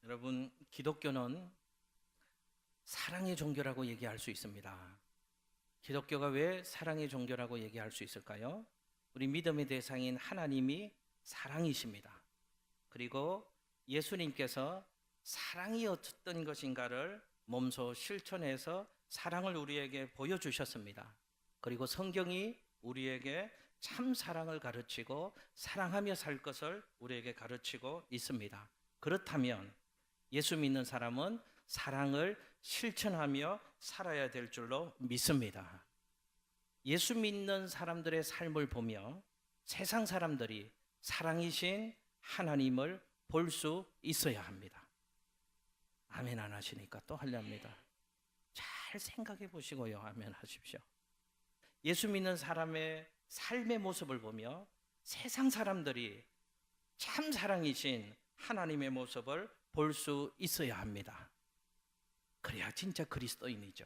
여러분, 기독교는 사랑의 종교라고 얘기할 수 있습니다. 기독교가 왜 사랑의 종교라고 얘기할 수 있을까요? 우리 믿음의 대상인 하나님이 사랑이십니다. 그리고 예수님께서 사랑이 어떤 것인가를 몸소 실천해서 사랑을 우리에게 보여주셨습니다. 그리고 성경이 우리에게 참 사랑을 가르치고 사랑하며 살 것을 우리에게 가르치고 있습니다. 그렇다면 예수 믿는 사람은 사랑을 실천하며 살아야 될 줄로 믿습니다. 예수 믿는 사람들의 삶을 보며 세상 사람들이 사랑이신 하나님을 볼 수 있어야 합니다. 아멘 안 하시니까 또 하렵니다. 잘 생각해 보시고요. 아멘 하십시오. 예수 믿는 사람의 삶의 모습을 보며 세상 사람들이 참 사랑이신 하나님의 모습을 볼 수 있어야 합니다. 그래야 진짜 그리스도인이죠.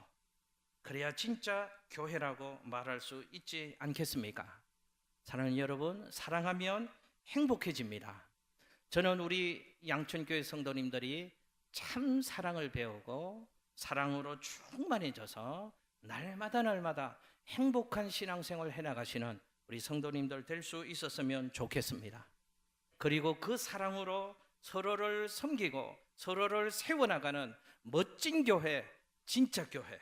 그래야 진짜 교회라고 말할 수 있지 않겠습니까? 사랑하는 여러분, 사랑하면 행복해집니다. 저는 우리 양천교회 성도님들이 참 사랑을 배우고 사랑으로 충만해져서 날마다 행복한 신앙생활을 해나가시는 우리 성도님들 될 수 있었으면 좋겠습니다. 그리고 그 사랑으로 서로를 섬기고 서로를 세워나가는 멋진 교회, 진짜 교회.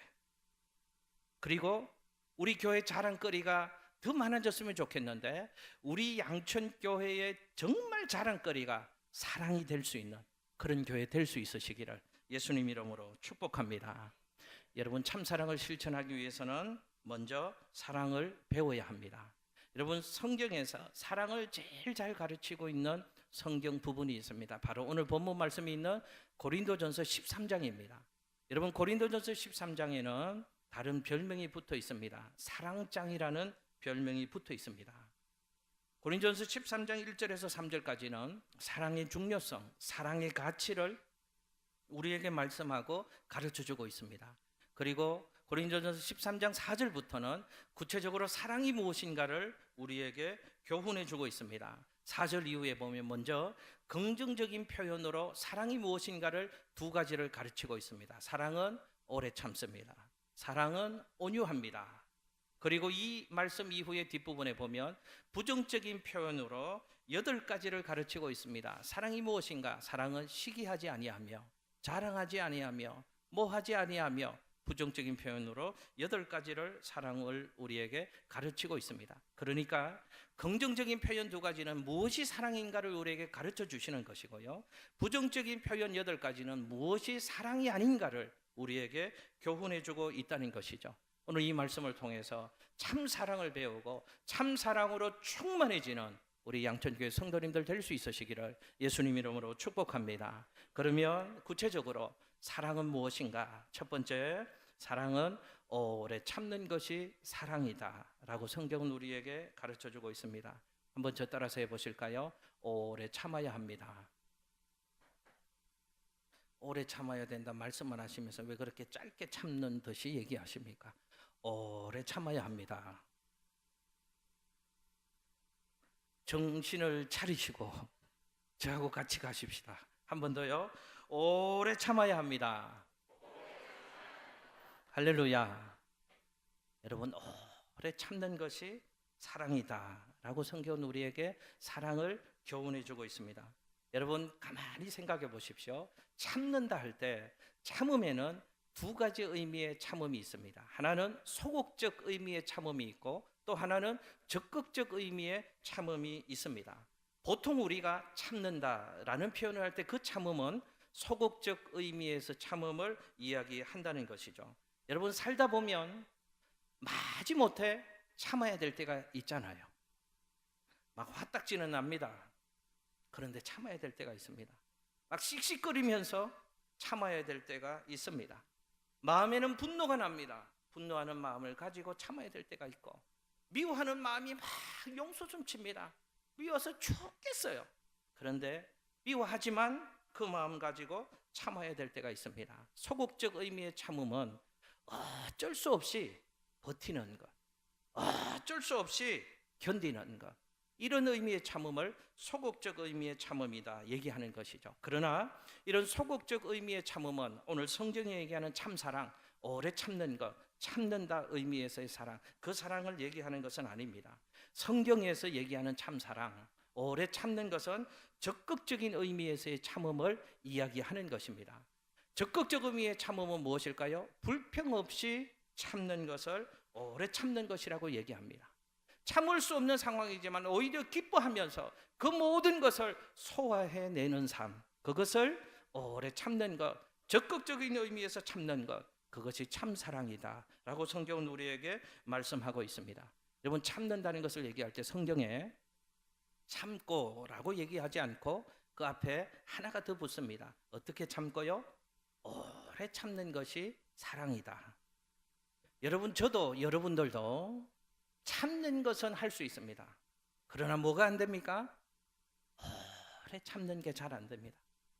그리고 우리 교회 자랑거리가 더 많아졌으면 좋겠는데 우리 양천교회의 정말 자랑거리가 사랑이 될 수 있는 그런 교회 될 수 있으시기를 예수님 이름으로 축복합니다. 여러분, 참사랑을 실천하기 위해서는 먼저 사랑을 배워야 합니다. 여러분, 성경에서 사랑을 제일 잘 가르치고 있는 성경 부분이 있습니다. 바로 오늘 본문 말씀이 있는 고린도전서 13장입니다. 여러분, 고린도전서 13장에는 다른 별명이 붙어 있습니다. 사랑장이라는 별명이 붙어 있습니다. 고린도전서 13장 1절에서 3절까지는 사랑의 중요성, 사랑의 가치를 우리에게 말씀하고 가르쳐주고 있습니다. 그리고 고린도전서 13장 4절부터는 구체적으로 사랑이 무엇인가를 우리에게 교훈해주고 있습니다. 4절 이후에 보면 먼저 긍정적인 표현으로 사랑이 무엇인가를 두 가지를 가르치고 있습니다. 사랑은 오래 참습니다. 사랑은 온유합니다. 그리고 이 말씀 이후의 뒷부분에 보면 부정적인 표현으로 8가지를 가르치고 있습니다. 사랑이 무엇인가? 사랑은 시기하지 아니하며 자랑하지 아니하며 뭐하지 아니하며 부정적인 표현으로 8가지를 사랑을 우리에게 가르치고 있습니다. 그러니까 긍정적인 표현 2가지는 무엇이 사랑인가를 우리에게 가르쳐 주시는 것이고요, 부정적인 표현 8가지는 무엇이 사랑이 아닌가를 우리에게 교훈해 주고 있다는 것이죠. 오늘 이 말씀을 통해서 참 사랑을 배우고 참 사랑으로 충만해지는 우리 양천교회 성도님들 될 수 있으시기를 예수님 이름으로 축복합니다. 그러면 구체적으로 사랑은 무엇인가? 첫 번째, 사랑은 오래 참는 것이 사랑이다 라고 성경은 우리에게 가르쳐주고 있습니다. 한번 저 따라서 해보실까요? 오래 참아야 합니다. 오래 참아야 된다 말씀만 하시면서 왜 그렇게 짧게 참는 듯이 얘기하십니까? 오래 참아야 합니다. 정신을 차리시고 저하고 같이 가십시다. 한 번 더요. 오래 참아야 합니다. 할렐루야. 여러분, 오래 참는 것이 사랑이다 라고 성경은 우리에게 사랑을 교훈해 주고 있습니다. 여러분, 가만히 생각해 보십시오. 참는다 할 때 참음에는 2가지 의미의 참음이 있습니다. 하나는 소극적 의미의 참음이 있고 또 하나는 적극적 의미의 참음이 있습니다. 보통 우리가 참는다라는 표현을 할 때 그 참음은 소극적 의미에서 참음을 이야기한다는 것이죠. 여러분, 살다 보면 마지못해 참아야 될 때가 있잖아요. 막 화딱지는 납니다. 그런데 참아야 될 때가 있습니다. 막 씩씩거리면서 참아야 될 때가 있습니다. 마음에는 분노가 납니다. 분노하는 마음을 가지고 참아야 될 때가 있고, 미워하는 마음이 막 용솟음칩니다. 미워서 죽겠어요. 그런데 미워하지만 그 마음 가지고 참아야 될 때가 있습니다. 소극적 의미의 참음은 어쩔 수 없이 버티는 것, 어쩔 수 없이 견디는 것, 이런 의미의 참음을 소극적 의미의 참음이다 얘기하는 것이죠. 그러나 이런 소극적 의미의 참음은 오늘 성경이 얘기하는 참사랑, 오래 참는 것, 참는다 의미에서의 사랑, 그 사랑을 얘기하는 것은 아닙니다. 성경에서 얘기하는 참사랑, 오래 참는 것은 적극적인 의미에서의 참음을 이야기하는 것입니다. 적극적 의미의 참음은 무엇일까요? 불평 없이 참는 것을 오래 참는 것이라고 얘기합니다. 참을 수 없는 상황이지만 오히려 기뻐하면서 그 모든 것을 소화해내는 삶, 그것을 오래 참는 것, 적극적인 의미에서 참는 것, 그것이 참사랑이다 라고 성경은 우리에게 말씀하고 있습니다. 여러분, 참는다는 것을 얘기할 때 성경에 참고라고 얘기하지 않고 그 앞에 하나가 더 붙습니다. 어떻게 참고요? 오래 참는 것이 사랑이다. 여러분, 저도 여러분들도 참는 것은 할 수 있습니다. 그러나 뭐가 안 됩니까? 오래 참는 게 잘 안 됩니다.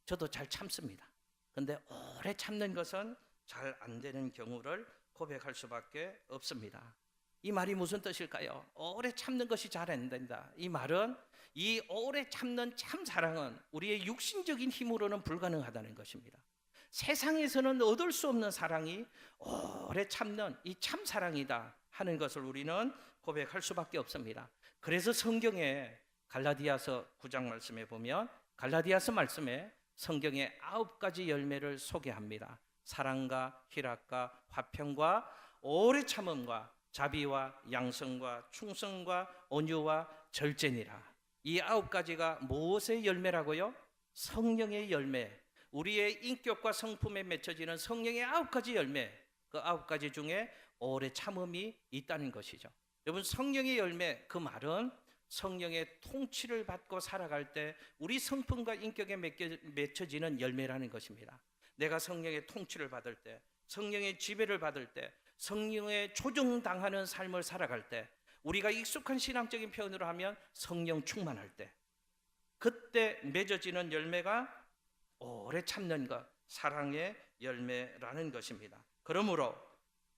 저도 잘 참습니다. 근데 오래 참는 것은 잘 안 되는 경우를 고백할 수밖에 없습니다. 이 말이 무슨 뜻일까요? 오래 참는 것이 잘 안 된다. 이 말은 이 오래 참는 참사랑은 우리의 육신적인 힘으로는 불가능하다는 것입니다. 세상에서는 얻을 수 없는 사랑이 오래 참는 이 참사랑이다 하는 것을 우리는 고백할 수밖에 없습니다. 그래서 성경에 갈라디아서 9장 말씀에 보면 갈라디아서 말씀에 성경의 9가지 열매를 소개합니다. 사랑과 희락과 화평과 오래 참음과 자비와 양성과 충성과 온유와 절제니라. 이 9가지가 무엇의 열매라고요? 성령의 열매, 우리의 인격과 성품에 맺혀지는 성령의 9가지 열매, 그 9가지 중에 오래 참음이 있다는 것이죠. 여러분, 성령의 열매, 그 말은 성령의 통치를 받고 살아갈 때 우리 성품과 인격에 맺혀지는 열매라는 것입니다. 내가 성령의 통치를 받을 때, 성령의 지배를 받을 때, 성령의 조종당하는 삶을 살아갈 때, 우리가 익숙한 신앙적인 표현으로 하면 성령 충만할 때, 그때 맺어지는 열매가 오래 참는 것, 사랑의 열매라는 것입니다. 그러므로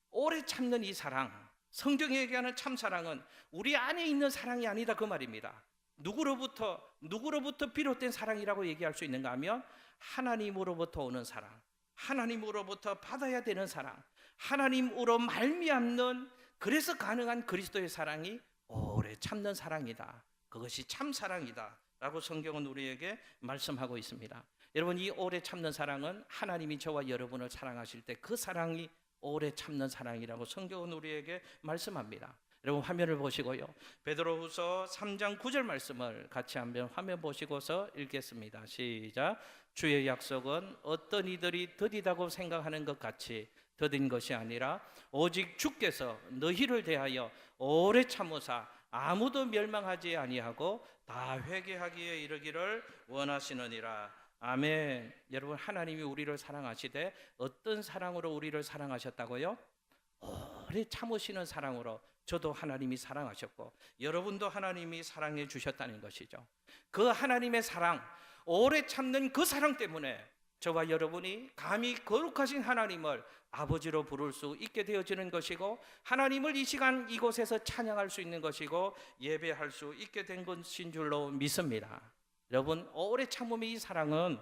오래 참는 이 사랑, 성경이 얘기하는 참사랑은 우리 안에 있는 사랑이 아니다 그 말입니다. 누구로부터 비롯된 사랑이라고 얘기할 수 있는가 하면 하나님으로부터 오는 사랑, 하나님으로부터 받아야 되는 사랑, 하나님으로 말미암는, 그래서 가능한 그리스도의 사랑이 오래 참는 사랑이다. 그것이 참사랑이다 라고 성경은 우리에게 말씀하고 있습니다. 여러분, 이 오래 참는 사랑은 하나님이 저와 여러분을 사랑하실 때 그 사랑이 오래 참는 사랑이라고 성경은 우리에게 말씀합니다. 여러분, 화면을 보시고요, 베드로후서 3장 9절 말씀을 같이 한번 화면 보시고서 읽겠습니다. 시작. 주의 약속은 어떤 이들이 더디다고 생각하는 것 같이 더딘 것이 아니라 오직 주께서 너희를 대하여 오래 참으사 아무도 멸망하지 아니하고 다 회개하기에 이르기를 원하시느니라. 아멘. 여러분, 하나님이 우리를 사랑하시되 어떤 사랑으로 우리를 사랑하셨다고요? 오래 참으시는 사랑으로 저도 하나님이 사랑하셨고 여러분도 하나님이 사랑해 주셨다는 것이죠. 그 하나님의 사랑, 오래 참는 그 사랑 때문에 저와 여러분이 감히 거룩하신 하나님을 아버지로 부를 수 있게 되어지는 것이고, 하나님을 이 시간 이곳에서 찬양할 수 있는 것이고 예배할 수 있게 된 것인 줄로 믿습니다. 여러분, 오래 참음의 이 사랑은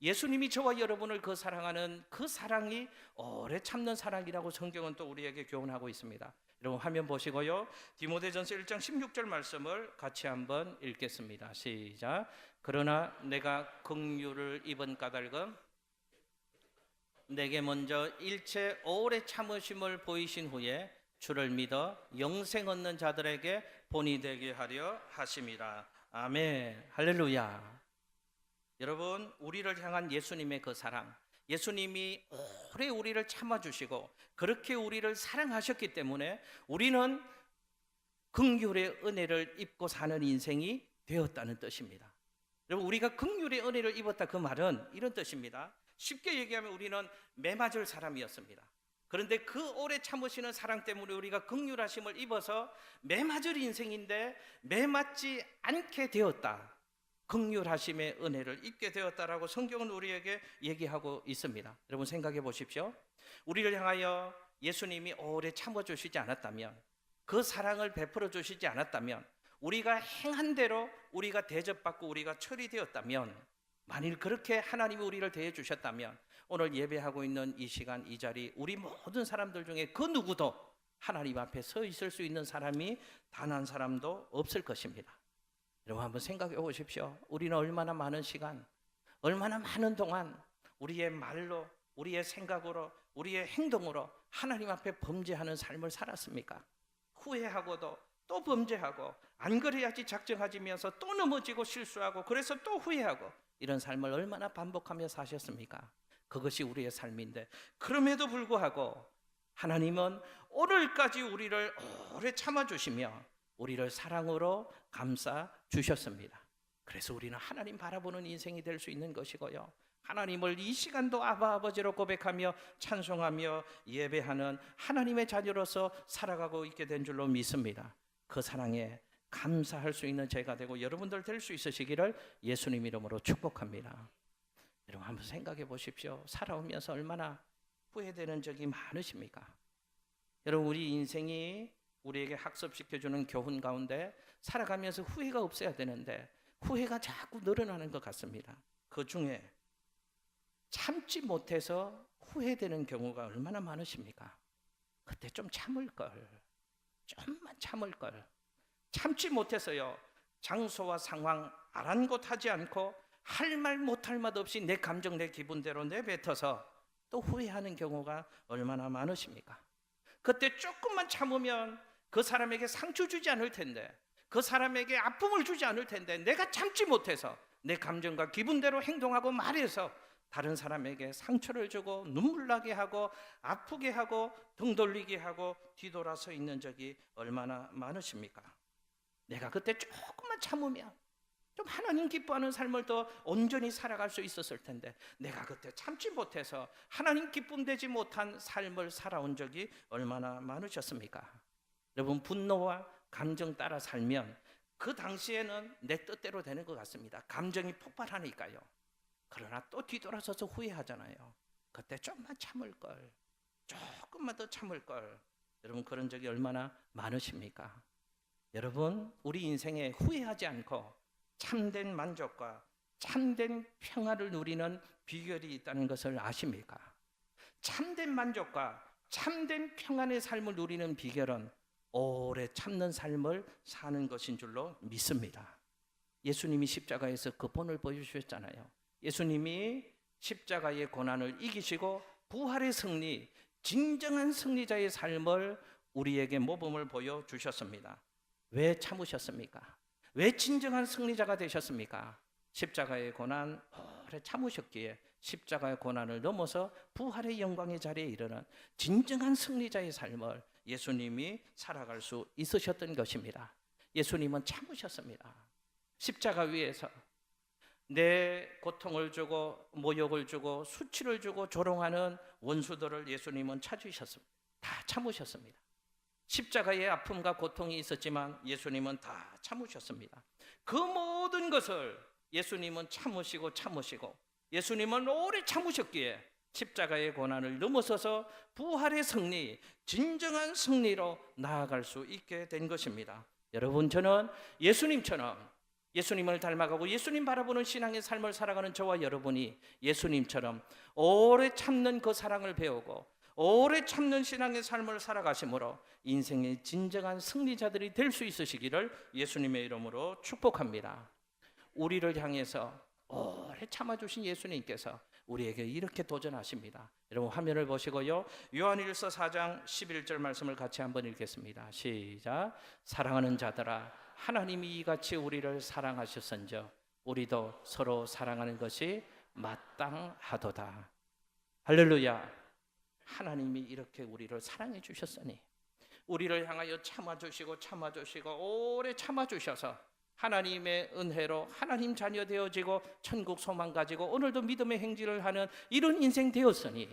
예수님이 저와 여러분을 그 사랑하는 그 사랑이 오래 참는 사랑이라고 성경은 또 우리에게 교훈하고 있습니다. 여러분, 화면 보시고요, 디모데전서 1장 16절 말씀을 같이 한번 읽겠습니다. 시작. 그러나 내가 긍휼을 입은 까닭은 내게 먼저 일체 오래 참으심을 보이신 후에 주를 믿어 영생 얻는 자들에게 본이 되게 하려 하심이라. 아멘. 할렐루야. 여러분, 우리를 향한 예수님의 그 사랑, 예수님이 오래 우리를 참아주시고 그렇게 우리를 사랑하셨기 때문에 우리는 긍휼의 은혜를 입고 사는 인생이 되었다는 뜻입니다. 여러분, 우리가 긍휼의 은혜를 입었다 그 말은 이런 뜻입니다. 쉽게 얘기하면 우리는 매맞을 사람이었습니다. 그런데 그 오래 참으시는 사랑 때문에 우리가 긍휼하심을 입어서 매맞을 인생인데 매맞지 않게 되었다. 긍휼하심의 은혜를 입게 되었다라고 성경은 우리에게 얘기하고 있습니다. 여러분, 생각해 보십시오. 우리를 향하여 예수님이 오래 참아주시지 않았다면, 그 사랑을 베풀어 주시지 않았다면 우리가 행한 대로 우리가 대접받고 우리가 처리되었다면, 만일 그렇게 하나님이 우리를 대해 주셨다면 오늘 예배하고 있는 이 시간 이 자리 우리 모든 사람들 중에 그 누구도 하나님 앞에 서 있을 수 있는 사람이 단 한 사람도 없을 것입니다. 여러분 한번 생각해 보십시오. 우리는 얼마나 많은 시간, 얼마나 많은 동안 우리의 말로, 우리의 생각으로, 우리의 행동으로 하나님 앞에 범죄하는 삶을 살았습니까? 후회하고도 또 범죄하고, 안 그래야지 작정하지면서 또 넘어지고 실수하고, 그래서 또 후회하고, 이런 삶을 얼마나 반복하며 사셨습니까? 그것이 우리의 삶인데, 그럼에도 불구하고 하나님은 오늘까지 우리를 오래 참아주시며 우리를 사랑으로 감싸 주셨습니다. 그래서 우리는 하나님 바라보는 인생이 될 수 있는 것이고요, 하나님을 이 시간도 아바 아버지로 고백하며 찬송하며 예배하는 하나님의 자녀로서 살아가고 있게 된 줄로 믿습니다. 그 사랑에 감사할 수 있는 제가 되고 여러분들 될 수 있으시기를 예수님 이름으로 축복합니다. 여러분 한번 생각해 보십시오. 살아오면서 얼마나 후회되는 적이 많으십니까? 여러분, 우리 인생이 우리에게 학습시켜주는 교훈 가운데 살아가면서 후회가 없어야 되는데 후회가 자꾸 늘어나는 것 같습니다. 그 중에 참지 못해서 후회되는 경우가 얼마나 많으십니까? 그때 좀 참을 걸, 좀만 참을 걸. 참지 못해서요, 장소와 상황 아랑곳하지 않고 할 말 못할 맛 없이 내 감정 내 기분대로 내뱉어서 또 후회하는 경우가 얼마나 많으십니까? 그때 조금만 참으면 그 사람에게 상처 주지 않을 텐데, 그 사람에게 아픔을 주지 않을 텐데, 내가 참지 못해서 내 감정과 기분대로 행동하고 말해서 다른 사람에게 상처를 주고 눈물 나게 하고 아프게 하고 등 돌리게 하고 뒤돌아서 있는 적이 얼마나 많으십니까? 내가 그때 조금만 참으면 좀 하나님 기뻐하는 삶을 더 온전히 살아갈 수 있었을 텐데, 내가 그때 참지 못해서 하나님 기쁨 되지 못한 삶을 살아온 적이 얼마나 많으셨습니까? 여러분, 분노와 감정 따라 살면 그 당시에는 내 뜻대로 되는 것 같습니다. 감정이 폭발하니까요. 그러나 또 뒤돌아서서 후회하잖아요. 그때 좀만 참을 걸, 조금만 더 참을 걸. 여러분, 그런 적이 얼마나 많으십니까? 여러분, 우리 인생에 후회하지 않고 참된 만족과 참된 평화를 누리는 비결이 있다는 것을 아십니까? 참된 만족과 참된 평안의 삶을 누리는 비결은 오래 참는 삶을 사는 것인 줄로 믿습니다. 예수님이 십자가에서 그 본을 보여주셨잖아요. 예수님이 십자가의 고난을 이기시고 부활의 승리, 진정한 승리자의 삶을 우리에게 모범을 보여주셨습니다. 왜 참으셨습니까? 왜 진정한 승리자가 되셨습니까? 십자가의 고난 오래 참으셨기에 십자가의 고난을 넘어서 부활의 영광의 자리에 이르는 진정한 승리자의 삶을 예수님이 살아갈 수 있으셨던 것입니다. 예수님은 참으셨습니다. 십자가 위에서 내 고통을 주고 모욕을 주고 수치를 주고 조롱하는 원수들을 예수님은 찾으셨습니다. 다 참으셨습니다. 십자가의 아픔과 고통이 있었지만 예수님은 다 참으셨습니다. 그 모든 것을 예수님은 참으시고 예수님은 오래 참으셨기에 십자가의 고난을 넘어서서 부활의 승리, 진정한 승리로 나아갈 수 있게 된 것입니다. 여러분, 저는 예수님처럼 예수님을 닮아가고 예수님 바라보는 신앙의 삶을 살아가는 저와 여러분이 예수님처럼 오래 참는 그 사랑을 배우고 오래 참는 신앙의 삶을 살아가심으로 인생의 진정한 승리자들이 될 수 있으시기를 예수님의 이름으로 축복합니다. 우리를 향해서 오래 참아주신 예수님께서 우리에게 이렇게 도전하십니다. 여러분, 화면을 보시고요, 요한일서 4장 11절 말씀을 같이 한번 읽겠습니다. 시작. 사랑하는 자들아, 하나님이 이같이 우리를 사랑하셨은즉 우리도 서로 사랑하는 것이 마땅하도다. 할렐루야. 하나님이 이렇게 우리를 사랑해 주셨으니 우리를 향하여 참아주시고 오래 참아주셔서 하나님의 은혜로 하나님 자녀 되어지고 천국 소망 가지고 오늘도 믿음의 행진을 하는 이런 인생 되었으니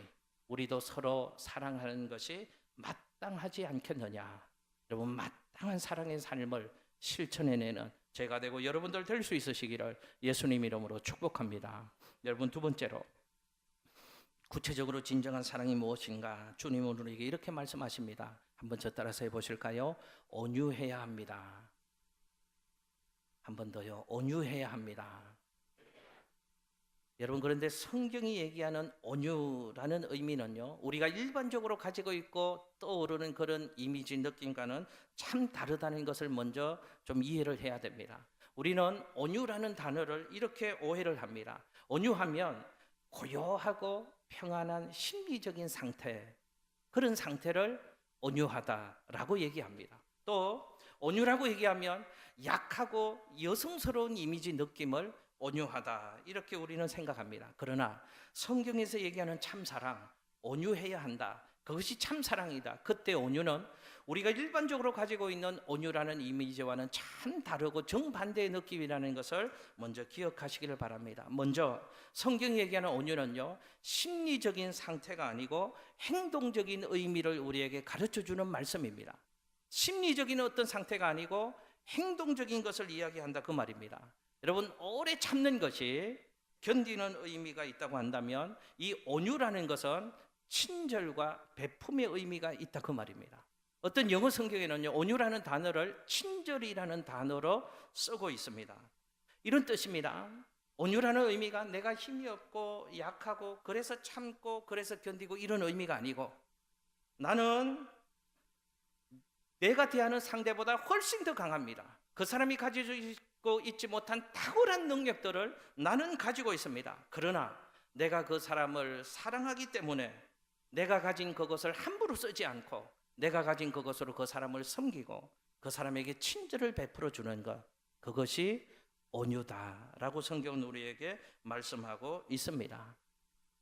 우리도 서로 사랑하는 것이 마땅하지 않겠느냐. 여러분, 마땅한 사랑의 삶을 실천해내는 제가 되고 여러분들 될 수 있으시기를 예수님 이름으로 축복합니다. 여러분, 두 번째로 구체적으로 진정한 사랑이 무엇인가? 주님은 우리에게 이렇게 말씀하십니다. 한번 저 따라서 해보실까요? 온유해야 합니다. 한 번 더요. 온유해야 합니다. 여러분, 그런데 성경이 얘기하는 온유라는 의미는요, 우리가 일반적으로 가지고 있고 떠오르는 그런 이미지 느낌과는 참 다르다는 것을 먼저 좀 이해를 해야 됩니다. 우리는 온유라는 단어를 이렇게 오해를 합니다. 온유하면 고요하고 평안한 심리적인 상태, 그런 상태를 온유하다라고 얘기합니다. 또 온유라고 얘기하면 약하고 여성스러운 이미지 느낌을 온유하다, 이렇게 우리는 생각합니다. 그러나 성경에서 얘기하는 참사랑, 온유해야 한다, 그것이 참사랑이다. 그때 온유는 우리가 일반적으로 가지고 있는 온유라는 이미지와는 참 다르고 정반대의 느낌이라는 것을 먼저 기억하시기를 바랍니다. 먼저 성경이 얘기하는 온유는요, 심리적인 상태가 아니고 행동적인 의미를 우리에게 가르쳐주는 말씀입니다. 심리적인 어떤 상태가 아니고 행동적인 것을 이야기한다, 그 말입니다. 여러분, 오래 참는 것이 견디는 의미가 있다고 한다면 이 온유라는 것은 친절과 베품의 의미가 있다, 그 말입니다. 어떤 영어 성경에는요, 온유라는 단어를 친절이라는 단어로 쓰고 있습니다. 이런 뜻입니다. 온유라는 의미가 내가 힘이 없고 약하고 그래서 참고 그래서 견디고 이런 의미가 아니고, 나는 내가 대하는 상대보다 훨씬 더 강합니다. 그 사람이 가지고 있지 못한 탁월한 능력들을 나는 가지고 있습니다. 그러나 내가 그 사람을 사랑하기 때문에 내가 가진 그것을 함부로 쓰지 않고 내가 가진 그것으로 그 사람을 섬기고 그 사람에게 친절을 베풀어 주는 것, 그것이 온유다라고 성경은 우리에게 말씀하고 있습니다.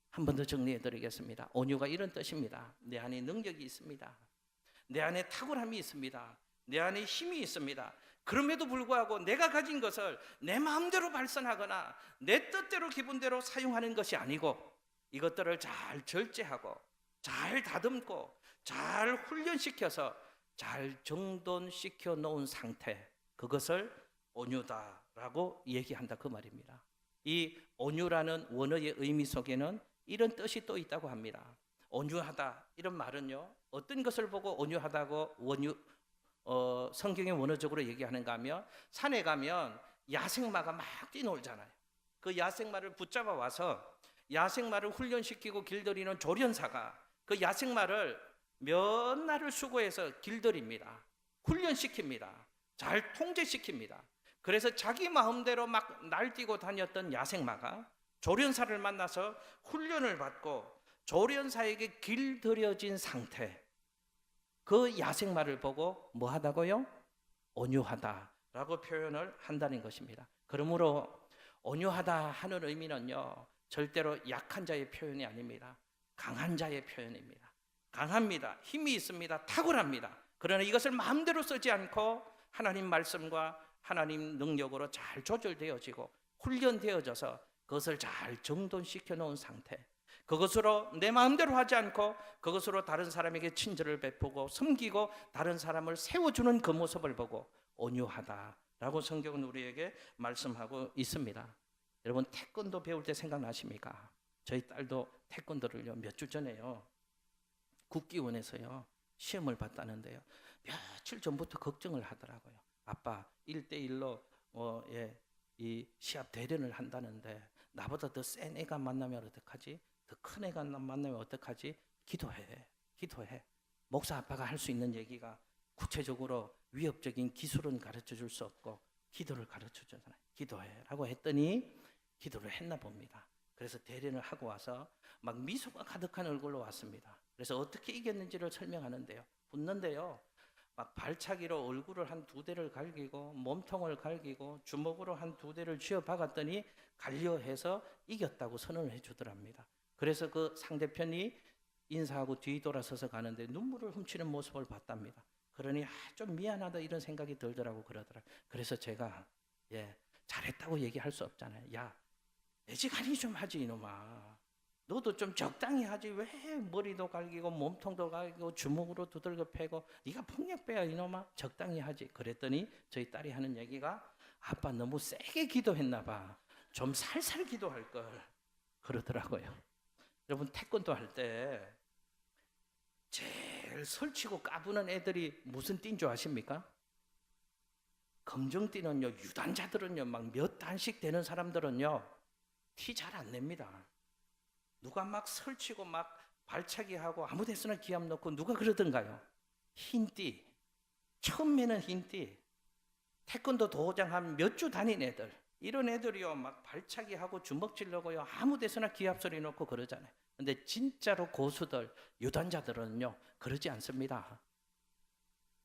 한 번 더 정리해 드리겠습니다. 온유가 이런 뜻입니다. 내 안에 능력이 있습니다. 내 안에 탁월함이 있습니다. 내 안에 힘이 있습니다. 그럼에도 불구하고 내가 가진 것을 내 마음대로 발산하거나 내 뜻대로 기분대로 사용하는 것이 아니고 이것들을 잘 절제하고 잘 다듬고 잘 훈련시켜서 잘 정돈시켜 놓은 상태, 그것을 온유다라고 얘기한다, 그 말입니다. 이 온유라는 원어의 의미 속에는 이런 뜻이 또 있다고 합니다. 온유하다, 이런 말은요, 어떤 것을 보고 온유하다고 성경의 원어적으로 얘기하는가 하면, 산에 가면 야생마가 막 뛰놀잖아요. 그 야생마를 붙잡아 와서 야생마를 훈련시키고 길들이는 조련사가 그 야생마를 몇 날을 수고해서 길들입니다. 훈련시킵니다. 잘 통제시킵니다. 그래서 자기 마음대로 막 날뛰고 다녔던 야생마가 조련사를 만나서 훈련을 받고 조련사에게 길들여진 상태, 그 야생마를 보고 뭐 하다고요? 온유하다라고 표현을 한다는 것입니다. 그러므로 온유하다 하는 의미는요, 절대로 약한 자의 표현이 아닙니다. 강한 자의 표현입니다. 강합니다. 힘이 있습니다. 탁월합니다. 그러나 이것을 마음대로 쓰지 않고 하나님 말씀과 하나님 능력으로 잘 조절되어지고 훈련되어져서 그것을 잘 정돈시켜 놓은 상태, 그것으로 내 마음대로 하지 않고 그것으로 다른 사람에게 친절을 베푸고 섬기고 다른 사람을 세워주는 그 모습을 보고 온유하다라고 성경은 우리에게 말씀하고 있습니다. 여러분, 태권도 배울 때 생각나십니까? 저희 딸도 태권도를요, 몇 주 전에요, 국기원에서요 시험을 봤다는데요, 며칠 전부터 걱정을 하더라고요. 아빠, 1대1로 이 시합 대련을 한다는데 나보다 더 센 애가 만나면 어떡하지? 더 큰 애가 만나면 어떡하지? 기도해. 목사 아빠가 할 수 있는 얘기가 구체적으로 위협적인 기술은 가르쳐 줄 수 없고 기도를 가르쳐 주잖아요. 기도해 라고 했더니 기도를 했나 봅니다. 그래서 대련을 하고 와서 막 미소가 가득한 얼굴로 왔습니다. 그래서 어떻게 이겼는지를 설명하는데요, 붙는데요, 막 발차기로 얼굴을 한 2대를 갈기고 몸통을 갈기고 주먹으로 한 2대를 쥐어 박았더니 갈려해서 이겼다고 선언을 해주더랍니다. 그래서 그 상대편이 인사하고 뒤돌아서서 가는데 눈물을 훔치는 모습을 봤답니다. 그러니 좀 미안하다 이런 생각이 들더라고 그러더라고요. 그래서 제가 잘했다고 얘기할 수 없잖아요. 야, 애지간히 좀 하지 이놈아. 너도 좀 적당히 하지. 왜 머리도 갈기고 몸통도 갈기고 주먹으로 두들겨 패고 네가 폭력배야 이놈아. 적당히 하지. 그랬더니 저희 딸이 하는 얘기가, 아빠 너무 세게 기도했나 봐. 좀 살살 기도할 걸. 그러더라고요. 여러분, 태권도 할 때 제일 설치고 까부는 애들이 무슨 띠인 줄 아십니까? 검정띠는요, 유단자들은요, 막 몇 단씩 되는 사람들은요, 티 잘 안 냅니다. 누가 막 설치고 막 발차기 하고 아무 데서나 기합 넣고 누가 그러던가요? 흰띠, 처음에는 흰띠, 태권도 도장 한 몇 주 다닌 애들, 이런 애들이요, 막 발차기 하고 주먹 찌르고요, 아무 데서나 기합 소리 넣고 그러잖아요. 근데 진짜로 고수들, 유단자들은요, 그러지 않습니다.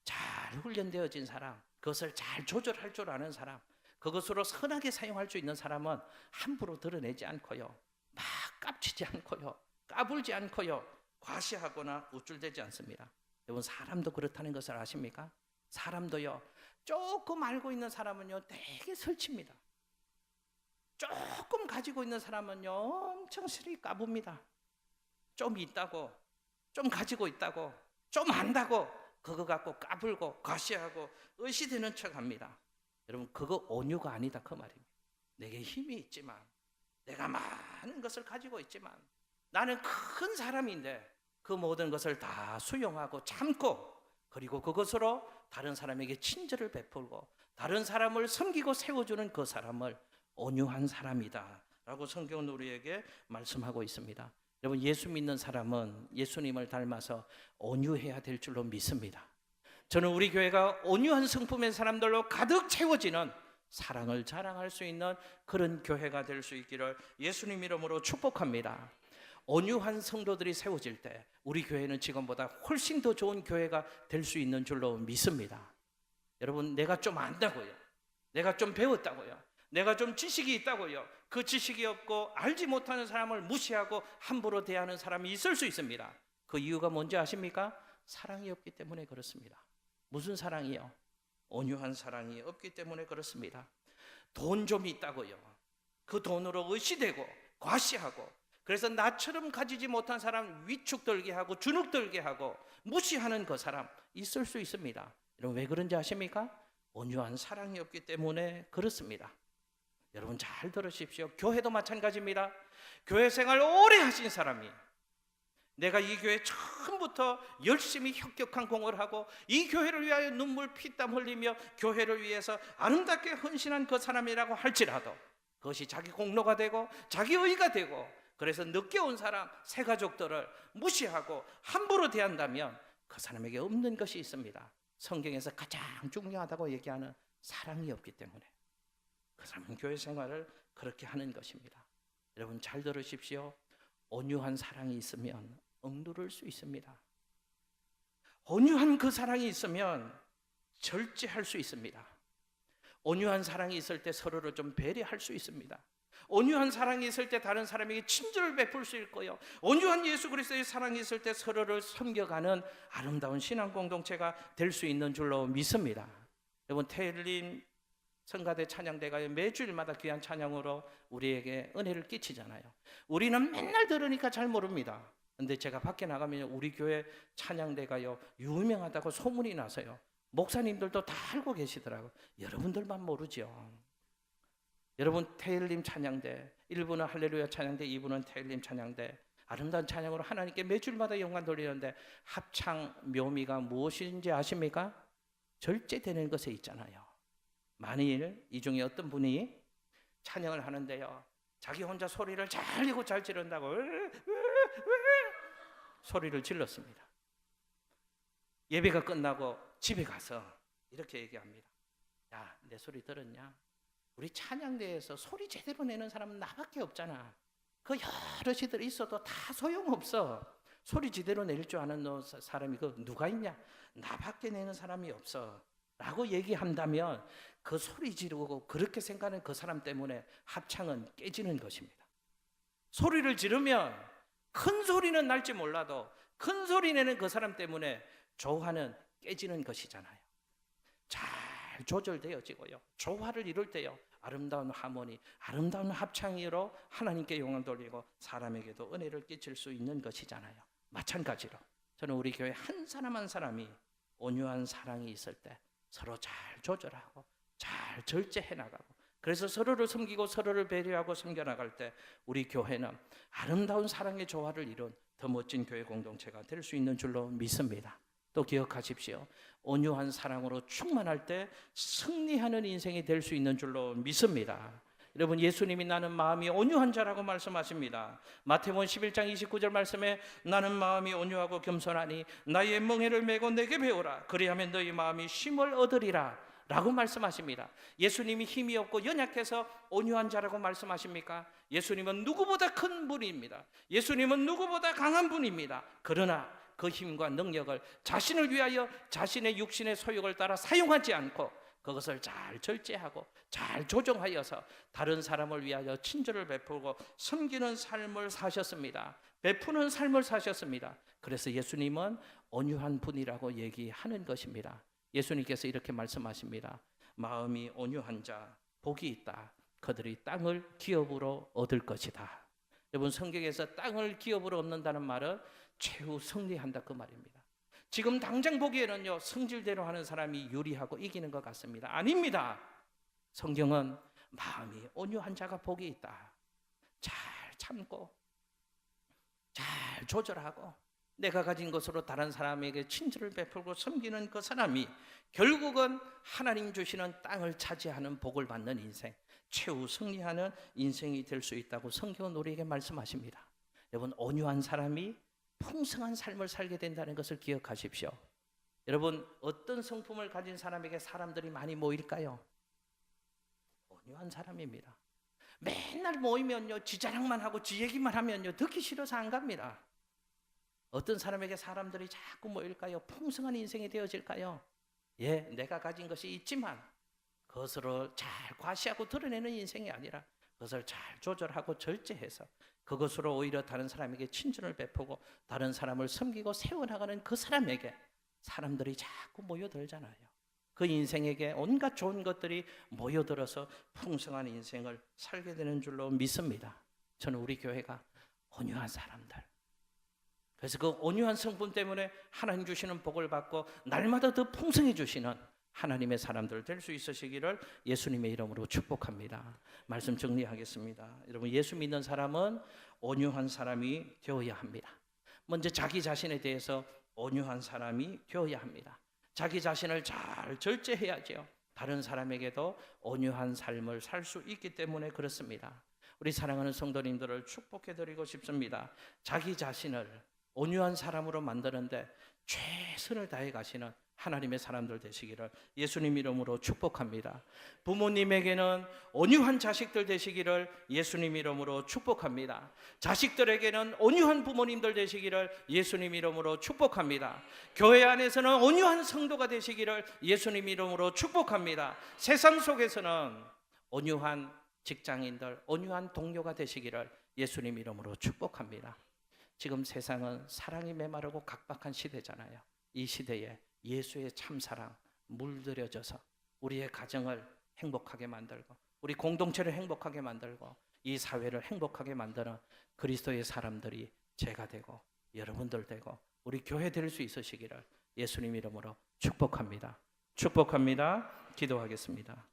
잘 훈련되어진 사람, 그것을 잘 조절할 줄 아는 사람, 그것으로 선하게 사용할 수 있는 사람은 함부로 드러내지 않고요, 막 깝치지 않고요, 까불지 않고요, 과시하거나 우쭐대지 않습니다. 여러분, 사람도 그렇다는 것을 아십니까? 사람도요, 조금 알고 있는 사람은요, 되게 설칩니다. 조금 가지고 있는 사람은요, 엄청 실히 까붑니다. 좀 있다고, 좀 가지고 있다고, 좀 안다고 그거 갖고 까불고 과시하고 의시되는 척합니다. 여러분, 그거 온유가 아니다 그 말입니다. 내게 힘이 있지만, 내가 많은 것을 가지고 있지만, 나는 큰 사람인데 그 모든 것을 다 수용하고 참고, 그리고 그것으로 다른 사람에게 친절을 베풀고 다른 사람을 섬기고 세워주는 그 사람을 온유한 사람이다 라고 성경은 우리에게 말씀하고 있습니다. 여러분, 예수 믿는 사람은 예수님을 닮아서 온유해야 될 줄로 믿습니다. 저는 우리 교회가 온유한 성품의 사람들로 가득 채워지는 사랑을 자랑할 수 있는 그런 교회가 될 수 있기를 예수님 이름으로 축복합니다. 온유한 성도들이 세워질 때 우리 교회는 지금보다 훨씬 더 좋은 교회가 될 수 있는 줄로 믿습니다. 여러분, 내가 좀 안다고요, 내가 좀 배웠다고요, 내가 좀 지식이 있다고요, 그 지식이 없고 알지 못하는 사람을 무시하고 함부로 대하는 사람이 있을 수 있습니다. 그 이유가 뭔지 아십니까? 사랑이 없기 때문에 그렇습니다. 무슨 사랑이요? 온유한 사랑이 없기 때문에 그렇습니다. 돈 좀 있다고요, 그 돈으로 의시되고 과시하고, 그래서 나처럼 가지지 못한 사람 위축들게 하고 주눅들게 하고 무시하는 그 사람 있을 수 있습니다. 여러분, 왜 그런지 아십니까? 온유한 사랑이 없기 때문에 그렇습니다. 여러분, 잘 들으십시오. 교회도 마찬가지입니다. 교회 생활 오래 하신 사람이, 내가 이 교회 처음부터 열심히 혁혁한 공을 하고 이 교회를 위하여 눈물 피땀 흘리며 교회를 위해서 아름답게 헌신한 그 사람이라고 할지라도 그것이 자기 공로가 되고 자기 의가 되고, 그래서 늦게 온 사람, 새 가족들을 무시하고 함부로 대한다면 그 사람에게 없는 것이 있습니다. 성경에서 가장 중요하다고 얘기하는 사랑이 없기 때문에 그 사람은 교회 생활을 그렇게 하는 것입니다. 여러분, 잘 들으십시오. 온유한 사랑이 있으면 억누를 수 있습니다. 온유한 그 사랑이 있으면 절제할 수 있습니다. 온유한 사랑이 있을 때 서로를 좀 배려할 수 있습니다. 온유한 사랑이 있을 때 다른 사람에게 친절을 베풀 수 있고요, 온유한 예수 그리스도의 사랑이 있을 때 서로를 섬겨가는 아름다운 신앙 공동체가 될 수 있는 줄로 믿습니다. 여러분, 태일림 성가대 찬양대가 매주일마다 귀한 찬양으로 우리에게 은혜를 끼치잖아요. 우리는 맨날 들으니까 잘 모릅니다. 근데 제가 밖에 나가면 우리 교회 찬양대가요 유명하다고 소문이 나서요, 목사님들도 다 알고 계시더라고요. 여러분들만 모르죠. 여러분, 태일림 찬양대, 1부는 할렐루야 찬양대, 2부는 태일림 찬양대, 아름다운 찬양으로 하나님께 매주일마다 영광 돌리는데 합창 묘미가 무엇인지 아십니까? 절제되는 것에 있잖아요. 만일 이 중에 어떤 분이 찬양을 하는데요, 자기 혼자 소리를 잘 내고 잘 지른다고 소리를 질렀습니다. 예배가 끝나고 집에 가서 이렇게 얘기합니다. 야, 내 소리 들었냐? 우리 찬양대에서 소리 제대로 내는 사람은 나밖에 없잖아. 그 여러 시들 있어도 다 소용없어. 소리 제대로 낼 줄 아는 사람이 그 누가 있냐? 나밖에 내는 사람이 없어 라고 얘기한다면 그 소리 지르고 그렇게 생각하는 그 사람 때문에 합창은 깨지는 것입니다. 소리를 지르면 큰 소리는 날지 몰라도 큰 소리 내는 그 사람 때문에 조화는 깨지는 것이잖아요. 잘 조절되어지고요, 조화를 이룰 때요, 아름다운 하모니, 아름다운 합창으로 하나님께 영광 돌리고 사람에게도 은혜를 끼칠 수 있는 것이잖아요. 마찬가지로 저는 우리 교회 한 사람 한 사람이 온유한 사랑이 있을 때 서로 잘 조절하고 잘 절제해 나가고, 그래서 서로를 섬기고 서로를 배려하고 섬겨나갈 때 우리 교회는 아름다운 사랑의 조화를 이룬 더 멋진 교회 공동체가 될 수 있는 줄로 믿습니다. 또 기억하십시오. 온유한 사랑으로 충만할 때 승리하는 인생이 될 수 있는 줄로 믿습니다. 여러분, 예수님이 나는 마음이 온유한 자라고 말씀하십니다. 마태복음 11장 29절 말씀에 나는 마음이 온유하고 겸손하니 나의 멍에를 메고 내게 배우라. 그리하면 너희 마음이 쉼을 얻으리라 라고 말씀하십니다. 예수님이 힘이 없고 연약해서 온유한 자라고 말씀하십니까? 예수님은 누구보다 큰 분입니다. 예수님은 누구보다 강한 분입니다. 그러나 그 힘과 능력을 자신을 위하여 자신의 육신의 소욕을 따라 사용하지 않고 그것을 잘 절제하고 잘 조정하여서 다른 사람을 위하여 친절을 베풀고 섬기는 삶을 사셨습니다. 베푸는 삶을 사셨습니다. 그래서 예수님은 온유한 분이라고 얘기하는 것입니다. 예수님께서 이렇게 말씀하십니다. 마음이 온유한 자 복이 있다. 그들이 땅을 기업으로 얻을 것이다. 여러분, 성경에서 땅을 기업으로 얻는다는 말은 최후 승리한다 그 말입니다. 지금 당장 보기에는요, 성질대로 하는 사람이 유리하고 이기는 것 같습니다. 아닙니다. 성경은 마음이 온유한 자가 복이 있다. 잘 참고 잘 조절하고 내가 가진 것으로 다른 사람에게 친절을 베풀고 섬기는 그 사람이 결국은 하나님 주시는 땅을 차지하는 복을 받는 인생, 최후 승리하는 인생이 될 수 있다고 성경은 우리에게 말씀하십니다. 여러분, 온유한 사람이 풍성한 삶을 살게 된다는 것을 기억하십시오. 여러분, 어떤 성품을 가진 사람에게 사람들이 많이 모일까요? 온유한 사람입니다. 맨날 모이면요, 지 자랑만 하고 지 얘기만 하면요, 듣기 싫어서 안 갑니다. 어떤 사람에게 사람들이 자꾸 모일까요? 풍성한 인생이 되어질까요? 예, 내가 가진 것이 있지만 그것으로 잘 과시하고 드러내는 인생이 아니라 그것을 잘 조절하고 절제해서 그것으로 오히려 다른 사람에게 친절을 베푸고 다른 사람을 섬기고 세워나가는 그 사람에게 사람들이 자꾸 모여들잖아요. 그 인생에게 온갖 좋은 것들이 모여들어서 풍성한 인생을 살게 되는 줄로 믿습니다. 저는 우리 교회가 온유한 사람들, 그래서 그 온유한 성품 때문에 하나님 주시는 복을 받고 날마다 더 풍성해 주시는 하나님의 사람들 될 수 있으시기를 예수님의 이름으로 축복합니다. 말씀 정리하겠습니다. 여러분, 예수 믿는 사람은 온유한 사람이 되어야 합니다. 먼저 자기 자신에 대해서 온유한 사람이 되어야 합니다. 자기 자신을 잘 절제해야죠. 다른 사람에게도 온유한 삶을 살 수 있기 때문에 그렇습니다. 우리 사랑하는 성도님들을 축복해드리고 싶습니다. 자기 자신을 온유한 사람으로 만드는데 최선을 다해 가시는 하나님의 사람들 되시기를 예수님 이름으로 축복합니다. 부모님에게는 온유한 자식들 되시기를 예수님 이름으로 축복합니다. 자식들에게는 온유한 부모님들 되시기를 예수님 이름으로 축복합니다. 교회 안에서는 온유한 성도가 되시기를 예수님 이름으로 축복합니다. 세상 속에서는 온유한 직장인들, 온유한 동료가 되시기를 예수님 이름으로 축복합니다. 지금 세상은 사랑이 메마르고 각박한 시대잖아요. 이 시대에 예수의 참사랑 물들여져서 우리의 가정을 행복하게 만들고 우리 공동체를 행복하게 만들고 이 사회를 행복하게 만드는 그리스도의 사람들이 제가 되고 여러분들 되고 우리 교회 될 수 있으시기를 예수님 이름으로 축복합니다. 축복합니다. 기도하겠습니다.